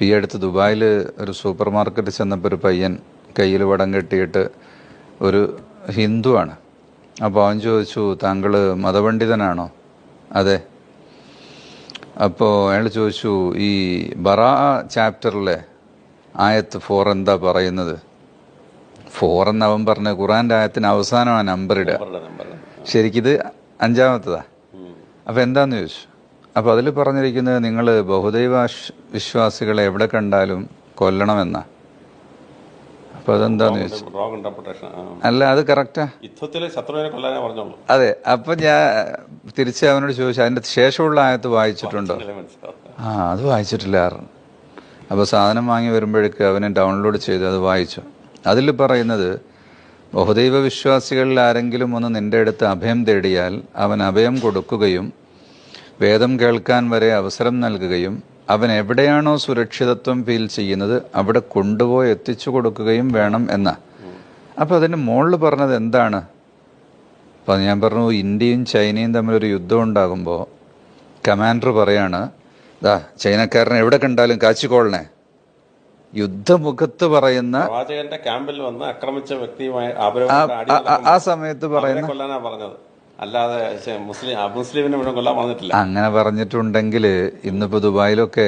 ഈ അടുത്ത് ദുബായിൽ ഒരു സൂപ്പർ മാർക്കറ്റ് ചെന്നപ്പോൾ ഒരു പയ്യൻ കയ്യിൽ വടം കെട്ടിയിട്ട് ഒരു ഹിന്ദുവാണ്. അപ്പോൾ അവൻ ചോദിച്ചു, താങ്കൾ മതപണ്ഡിതനാണോ? അതെ. അപ്പോൾ അയാൾ ചോദിച്ചു, ഈ ബറാ ചാപ്റ്ററിലെ ആയത്ത് 4 എന്താ പറയുന്നത്? 4 എന്ന് അവൻ പറഞ്ഞ ഖുറാൻ്റെ ആയത്തിന് അവസാനമാണ് നമ്പർ ഇടുക. ശരിക്കിത് 5-മത്തതാ. അപ്പോൾ എന്താന്ന് ചോദിച്ചു. അപ്പോൾ അതിൽ പറഞ്ഞിരിക്കുന്നത് നിങ്ങൾ ബഹുദൈവ വിശ്വാസികളെ എവിടെ കണ്ടാലും കൊല്ലണമെന്നാ. അപ്പോൾ അതെന്താന്ന് ചോദിച്ചു. അല്ല, അത് കറക്റ്റാ. അതെ. അപ്പം ഞാൻ തിരിച്ച് അവനോട് ചോദിച്ചു, അതിൻ്റെ ശേഷമുള്ള ആയത്ത് വായിച്ചിട്ടുണ്ടോ? അത് വായിച്ചിട്ടില്ല. അപ്പോൾ സാധനം വാങ്ങി വരുമ്പോഴേക്ക് അവനെ ഡൗൺലോഡ് ചെയ്ത് അത് വായിച്ചു. അതിൽ പറയുന്നത്, ബഹുദൈവ വിശ്വാസികളിൽ ആരെങ്കിലും ഒന്ന് നിന്റെ അടുത്ത് അഭയം തേടിയാൽ അവൻ അഭയം കൊടുക്കുകയും വേദം കേൾക്കാൻ വരെ അവസരം നൽകുകയും അവൻ എവിടെയാണോ സുരക്ഷിതത്വം ഫീൽ ചെയ്യുന്നത് അവിടെ കൊണ്ടുപോയി എത്തിച്ചു കൊടുക്കുകയും വേണം എന്ന. അപ്പോൾ അതിന് മുകളിൽ പറഞ്ഞത് എന്താണ്? അപ്പം ഞാൻ പറഞ്ഞു, ഇന്ത്യയും ചൈനയും തമ്മിലൊരു യുദ്ധം ഉണ്ടാകുമ്പോൾ കമാൻഡർ പറയാണ്, ദാ ചൈനക്കാരനെ എവിടെ കണ്ടാലും കാച്ചിക്കോളണേ. യുദ്ധമുഖത്ത് പറയുന്ന ക്യാമ്പിൽ വന്ന് ആക്രമിച്ച വ്യക്തിയുമായി ആ സമയത്ത് പറയുന്ന, അല്ലാതെ മുസ്ലിമിനെ കൊല്ലാൻ പറഞ്ഞിട്ടില്ല. അങ്ങനെ പറഞ്ഞിട്ടുണ്ടെങ്കിൽ ഇന്നിപ്പോൾ ദുബായിലൊക്കെ